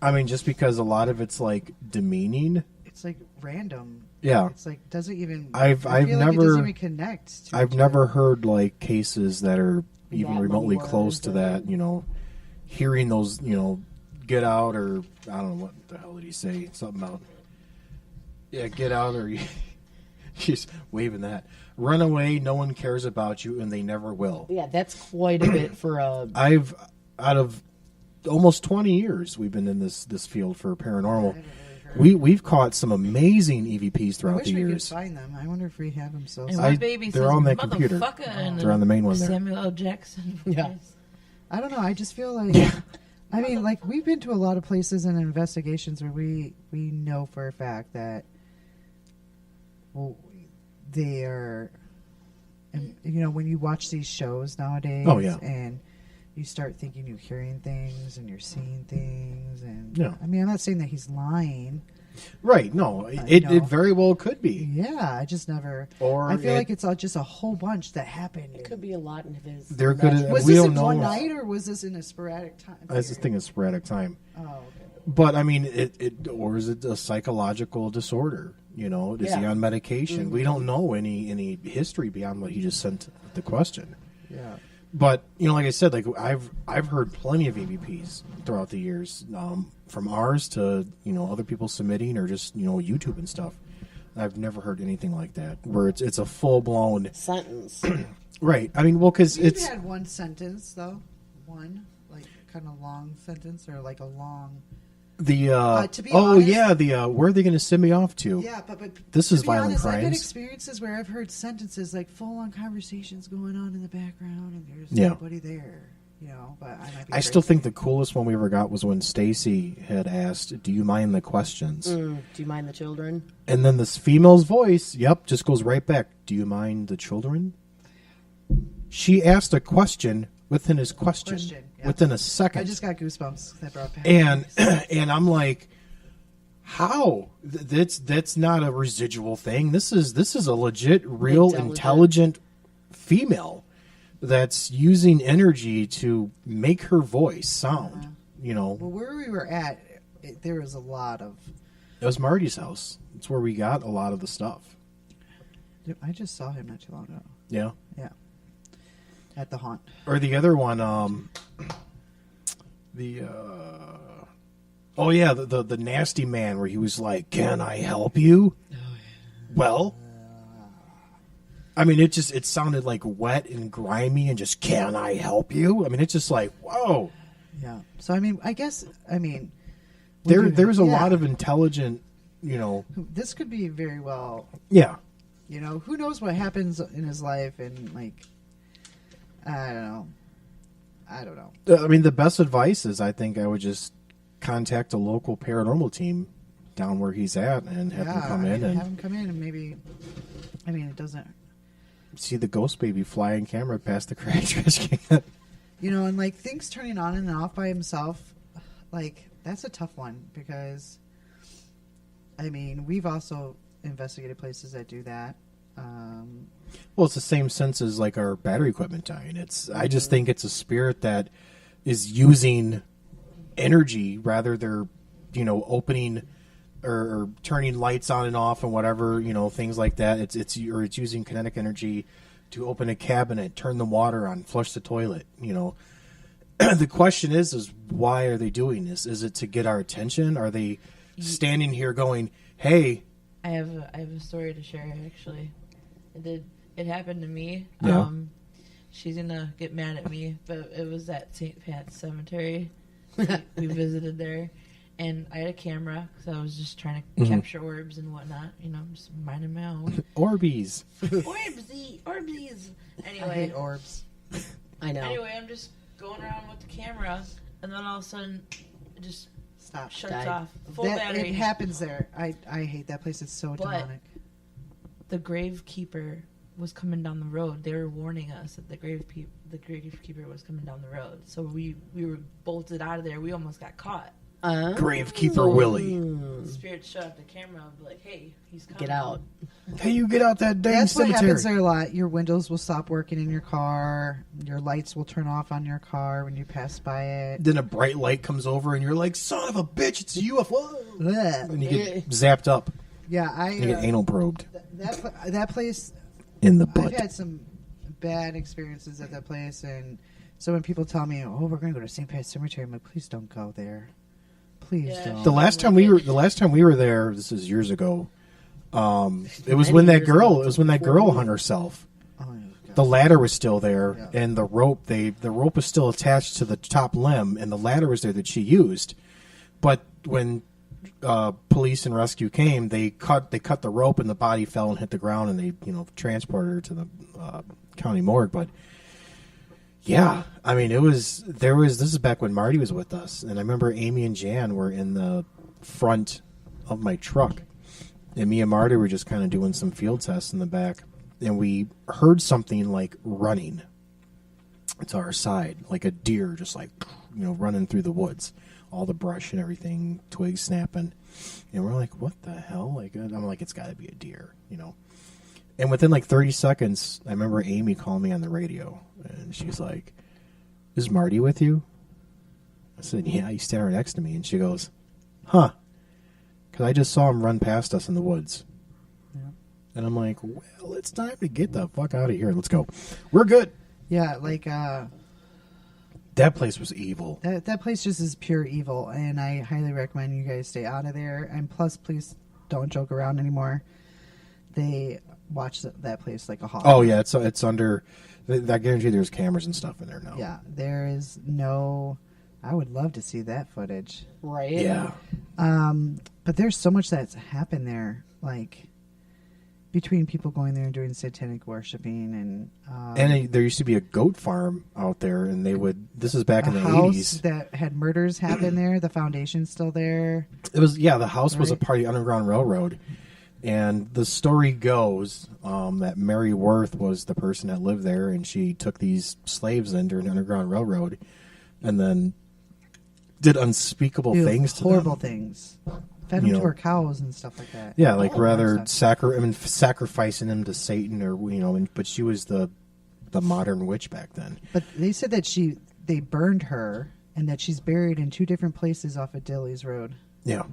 I mean, just because a lot of it's like demeaning. It's like random. Yeah. It's like doesn't even. I've I feel like never it doesn't even connect. To I've each never other. heard like cases that are even That remotely many close words to or- that. Hearing those, get out, or I don't know what the hell did he say? Something about get out, or he's waving that. Run away. No one cares about you, and they never will. Yeah, that's quite a bit for a. I've out of almost 20 years we've been in this field for paranormal. We've caught some amazing EVPs I throughout wish the we could years. find them. I wonder if we have them still. And I- one baby they're says on that computer. motherfucker and They're on the main one there. Samuel L. Jackson. Yeah. I don't know. I just feel like. I mean, like we've been to a lot of places and investigations where we know for a fact that, well, they are, and when you watch these shows nowadays, Oh, yeah. and you start thinking you're hearing things and you're seeing things, and Yeah. I mean, I'm not saying that he's lying. Right? No, it very well could be. Yeah, I just never. Or I feel it- like it's all just a whole bunch that happened. It could be a lot in his. They're good at- Was we this don't in know. one night or was this in a sporadic time? That's the thing, is sporadic time. Oh, okay. But I mean, or is it a psychological disorder? Is he Yeah. on medication? We don't know any history beyond what he just sent the question. Yeah. But like I said, like I've heard plenty of EVPs throughout the years, from ours to other people submitting, or just YouTube and stuff. I've never heard anything like that where it's a full blown Sentence. right. I mean, well, because We've it's had one sentence though, one like kind of long sentence or like a long. the to be oh honest- yeah, the where are they going to send me off to? Yeah, but This to is be violent honest, I've had crimes. experiences where I've heard sentences like full on conversations going on in the background, and there's Yeah. nobody there. But I might be. I still crazy. think the coolest one we ever got was when Stacy had asked, "Do you mind the questions?" Do you mind the children? And then this female's voice, just goes right back. "Do you mind the children?" She asked a question within his question, yeah. within a second. I just got goosebumps. That brought back. and and I'm like, how? That's not a residual thing. This is a legit, real, intelligent female that's using energy to make her voice sound. Well, where we were at, there was a lot of. It was Marty's house. It's where we got a lot of the stuff. I just saw him not too long ago. Yeah. Yeah. At the haunt. Or the other one, the nasty man where he was like, "Can I help you?" Well, I mean, it sounded like wet and grimy and just, "Can I help you?" I mean, it's just like, whoa. Yeah. So I mean, I guess There's a lot of intelligent, This could be very well. yeah. Who knows what happens in his life, and like, I don't know. I mean, the best advice is, I think I would just contact a local paranormal team down where he's at and have him come in have and him come in, and maybe. I mean, it doesn't. see the ghost baby fly in camera past the crash can. And like things turning on and off by himself, like that's a tough one because. I mean, we've also investigated places that do that. Well, it's the same sense as like our battery equipment dying. I just think it's a spirit that is using energy, rather they're opening or turning lights on and off and whatever, things like that. It's using kinetic energy to open a cabinet, turn the water on, flush the toilet. The question is why are they doing this? Is it to get our attention? Are they standing here going, "Hey"? I have a story to share actually. It happened to me. Yeah. She's gonna get mad at me, but it was at St. Pat's Cemetery. We visited there, and I had a camera because I was just trying to capture orbs and whatnot. Just minding my own. Orbeez. Orbsies. I Anyway, hate orbs. I know. Anyway, I'm just going around with the camera, and then all of a sudden, it just Stop. shuts Died. off. Full It battery. happens there. I hate that place. It's so But- demonic. The gravekeeper was coming down the road. They were warning us that the gravekeeper was coming down the road. So we were bolted out of there. We almost got caught. Gravekeeper Willie. Spirits show up the camera. I'll be like, hey, he's coming. Get out. Hey, you get out that dang That's what cemetery. happens there a lot. Your windows will stop working in your car. Your lights will turn off on your car when you pass by it. Then a bright light comes over, and you're like, "Son of a bitch, it's a UFO!" Blech. And you get zapped up. Yeah, You get anal probed that place. in the I've butt. had some bad experiences at that place, and so when people tell me, "Oh, we're going to go to St. Pat's Cemetery," I'm like, "Please don't go there. Please Yeah. don't." The last time we were there, this is years ago. It was Many when that years ago, girl. It was when that girl 40 hung herself. Oh, God. The ladder was still there, Yeah. and the rope. The rope was still attached to the top limb, and the ladder was there that she used. But when police and rescue came, they cut the rope, and the body fell and hit the ground, and they transported her to the county morgue. But yeah, I mean, this is back when Marty was with us, and I remember Amy and Jan were in the front of my truck, and me and Marty were just kind of doing some field tests in the back, and we heard something like running to our side, like a deer, just like running through the woods, all the brush and everything, twigs snapping, and we're like, "What the hell?" Like, I'm like, "It's got to be a deer," And within like 30 seconds, I remember Amy calling me on the radio, and she's like, "Is Marty with you?" I said, "Yeah, he's standing right next to me." And she goes, "Huh?" Because I just saw him run past us in the woods. Yeah. And I'm like, "Well, it's time to get the fuck out of here. Let's go. We're good." Yeah, like That place was evil. that place just is pure evil, and I highly recommend you guys stay out of there. And plus, please don't joke around anymore. They watch that place like a hawk. Oh yeah, it's under. I guarantee there's cameras and stuff in there now. Yeah, there is no. I would love to see that footage. Right? Yeah. But there's so much that's happened there, like between people going there and doing satanic worshiping And there used to be a goat farm out there, and they would. This is back in the house 80s. that had murders happen there. The foundation's still there. It was the house was a Right. part of the Underground Railroad, and the story goes that Mary Worth was the person that lived there, and she took these slaves in during the Underground Railroad, and then did unspeakable Did things to horrible them. things. Fed them You to know. her cows and stuff like that. Yeah, like Oh, rather stuff. sacrificing them to Satan, or but she was the modern witch back then. But they said that they burned her and that she's buried in two different places off of Dilly's Road. Yeah.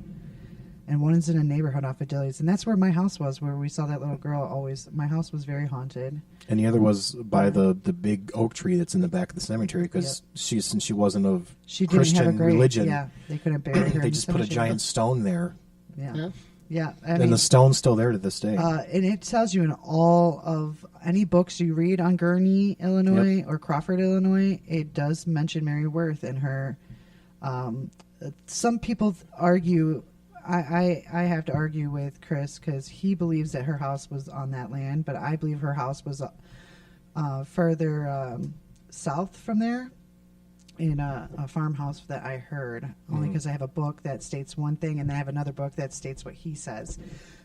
And one is in a neighborhood off of Dilly's. And that's where my house was, where we saw that little girl always. My house was very haunted. And the other was by the big oak tree that's in the back of the cemetery, because since she wasn't of She didn't Christian have a grave. religion, Yeah, they couldn't bury her. they in just the put a cemetery. giant stone there, Yeah. Huh? Yeah. I and mean, the stone's still there to this day. and it tells you in all of any books you read on Gurney, Illinois, or Crawford, Illinois, it does mention Mary Worth and her. Some people argue. I have to argue with Chris because he believes that her house was on that land, but I believe her house was further south from there in a farmhouse that I heard, only because I have a book that states one thing and I have another book that states what he says.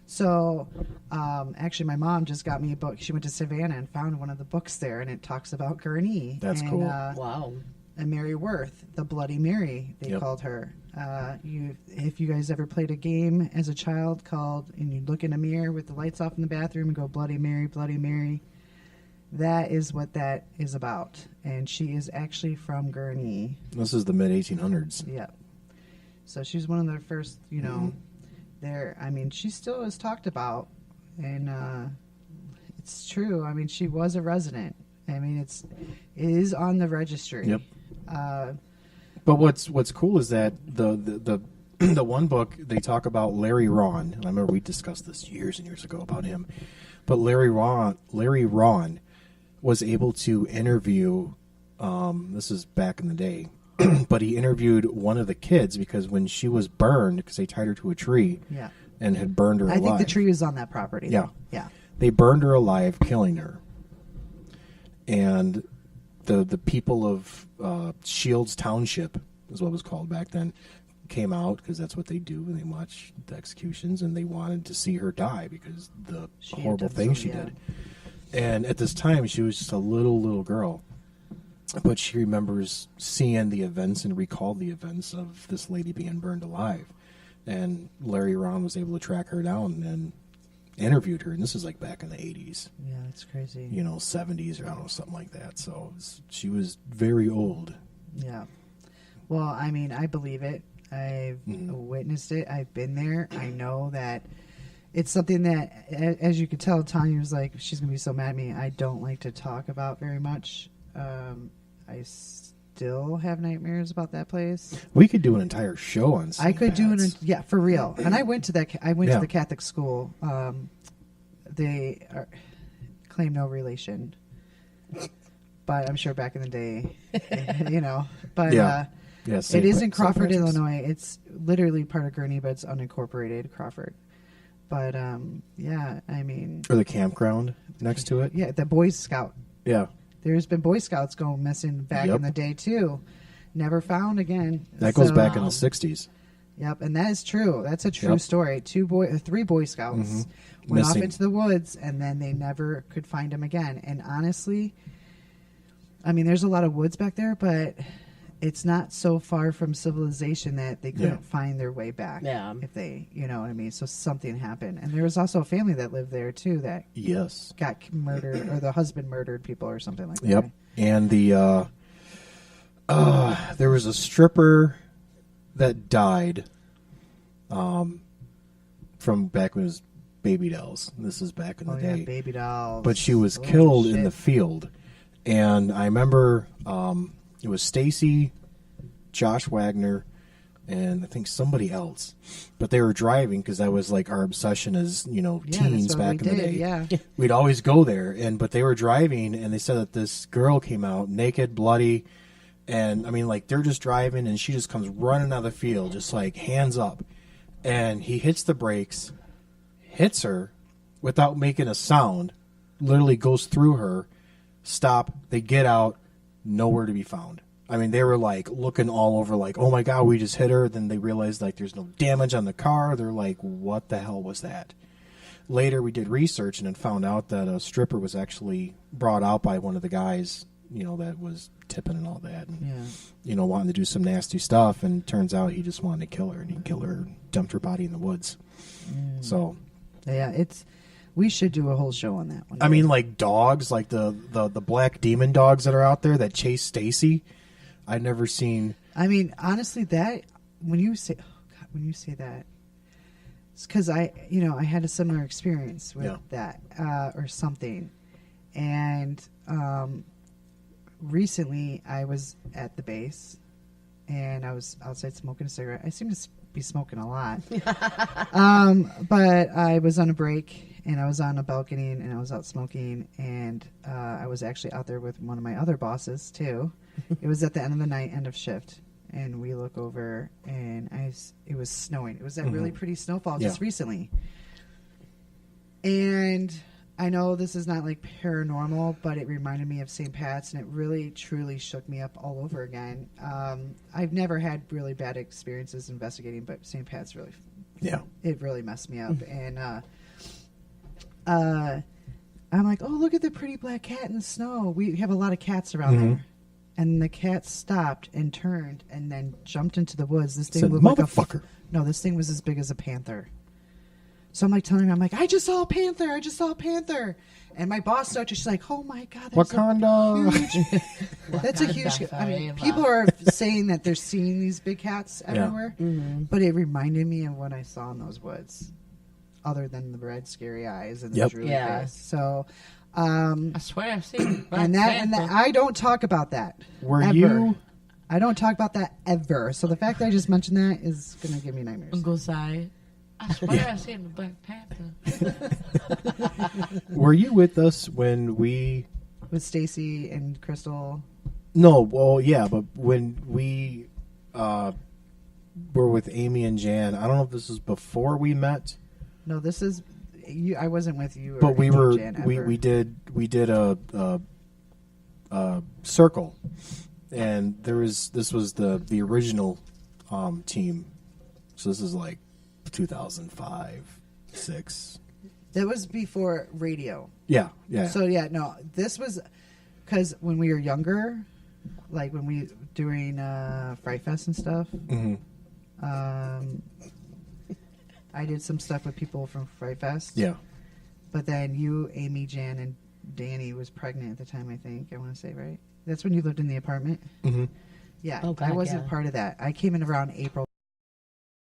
So actually my mom just got me a book. She went to Savannah and found one of the books there, and it talks about Gurney. That's and, cool. Wow. And Mary Worth, the Bloody Mary, they Yep. called her. If you guys ever played a game as a child and you look in a mirror with the lights off in the bathroom and go Bloody Mary, Bloody Mary, that is what that is about. And she is actually from Gurney. This is the mid 1800s. Yeah. So she's one of the first, there. I mean, she still is talked about, and it's true. I mean, she was a resident. I mean, it is on the registry. Yep. But what's cool is that the the one book they talk about Larry Ron, and I remember we discussed this years and years ago about him. But Larry Ron was able to interview. This is back in the day, but he interviewed one of the kids because when she was burned, because they tied her to a tree, Yeah. and had burned her I alive. think the tree was on that property. Yeah. Yeah. They burned her alive, killing her. And the people of Shields Township, is what it was called back then, came out because that's what they do, and they watch the executions, and they wanted to see her die because the She had horrible done things so, she yeah. did. And at this time, she was just a little girl. but she remembers seeing the events and recalled the events of this lady being burned alive. And Larry Ron was able to track her down and interviewed her. And this is like back in the 80s, Yeah, that's crazy. 70s or I don't know, something like that. So she was very old. Yeah. Well, I mean, I believe it. I've witnessed it. I've been there. I know that it's something that, as you could tell, Tanya was like, she's going to be so mad at me. I don't like to talk about very much. I still have nightmares about that place. We could do an entire show on St. I could do Pat's. yeah, for real. And I went to that. I went Yeah. to the Catholic school. They claim no relation, but I'm sure back in the day, But Yeah. Yeah, it St. is Pa- in St. Crawford, Patrick's. Illinois. It's literally part of Gurnee, but it's unincorporated Crawford. But yeah, I mean, Or the campground next to it. yeah, the Boy Scout. Yeah. There's been Boy Scouts going missing back Yep. in the day too. Never found again. That goes So, back in the 60s. Yep, and that is true. That's a true Yep. story. 3 Boy Scouts went off Missing. into the woods, and then they never could find them again. And honestly, I mean, there's a lot of woods back there, but it's not so far from civilization that they couldn't Yeah. find their way back. Yeah. If they, you know what I mean. So something happened, and there was also a family that lived there too that Yes. got murdered, or the husband murdered people, or something like that. Yep. And the there was a stripper that died from back when it was baby dolls. This is back in the Oh day. yeah, baby dolls. But she was Holy killed in shit. the field. And I remember it was Stacy, Josh Wagner, and I think somebody else. But they were driving because that was like our obsession as, Yeah, teens that's what back we in the did, day. Yeah. We'd always go there, but they were driving, and they said that this girl came out naked, bloody, and I mean, like, they're just driving, and she just comes running out of the field, just like hands up, and he hits the brakes, hits her without making a sound, literally goes through her, stop, they get out, nowhere to be found. I mean, they were like looking all over, like, oh my God, we just hit her. Then they realized like there's no damage on the car. They're like, what the hell was that? Later, we did research and then found out that a stripper was actually brought out by one of the guys, that was tipping and all that, and Yeah. wanting to do some nasty stuff. And turns out he just wanted to kill her, and he killed her, dumped her body in the woods. So, Yeah, we should do a whole show on that one. I mean, like dogs, like the black demon dogs that are out there that chase Stacy. I've never seen. I mean, honestly, that when you say that, it's because I had a similar experience with that or something, and recently I was at the base, and I was outside smoking a cigarette. I seem to be smoking a lot, but I was on a break, and I was on a balcony, and I was out smoking, and I was actually out there with one of my other bosses too. It was at the end of the night, end of shift, and we look over, and it was snowing. It was that really pretty snowfall just recently. And I know this is not like paranormal, but it reminded me of St. Pat's, and it really, truly shook me up all over again. I've never had really bad experiences investigating, but St. Pat's really, it really messed me up. And I'm like, oh, look at the pretty black cat in the snow. We have a lot of cats around there. And the cat stopped and turned and then jumped into the woods. This thing Said, looked like "Motherfucker." No, this thing was as big as a panther. So I'm like telling her, I just saw a panther. I just saw a panther. And my boss started, she's like, oh my God. Wakanda. That's a huge, I mean, forever. people are saying that they're seeing these big cats everywhere. But it reminded me of what I saw in those woods, other than the red, scary eyes and the Yep. droopy Yeah. face. So, I swear I've seen and that, I don't talk about that. Were ever. you? I don't talk about that ever. So the fact that I just mentioned that is going to give me nightmares. Uncle Si. I swear I've seen the Black Panther. Were you with us when we? With Stacy and Crystal. No, well, yeah, but when we were with Amy and Jan, I don't know if this was before we met, No, this is you. I wasn't with you. Or but we Amy were Jan ever. we did a circle, and this was the original team, so this is like 2005, 6. That was before radio. Yeah. So yeah, no, this was because when we were younger, like when we during Fright Fest and stuff. Mm-hmm. I did some stuff with people from Fright Fest. Yeah. But then you, Amy, Jan, and Danny was pregnant at the time, I think. I want to say, right? That's when you lived in the apartment? Mm-hmm. Yeah. Oh, I God, wasn't yeah. part of that. I came in around April.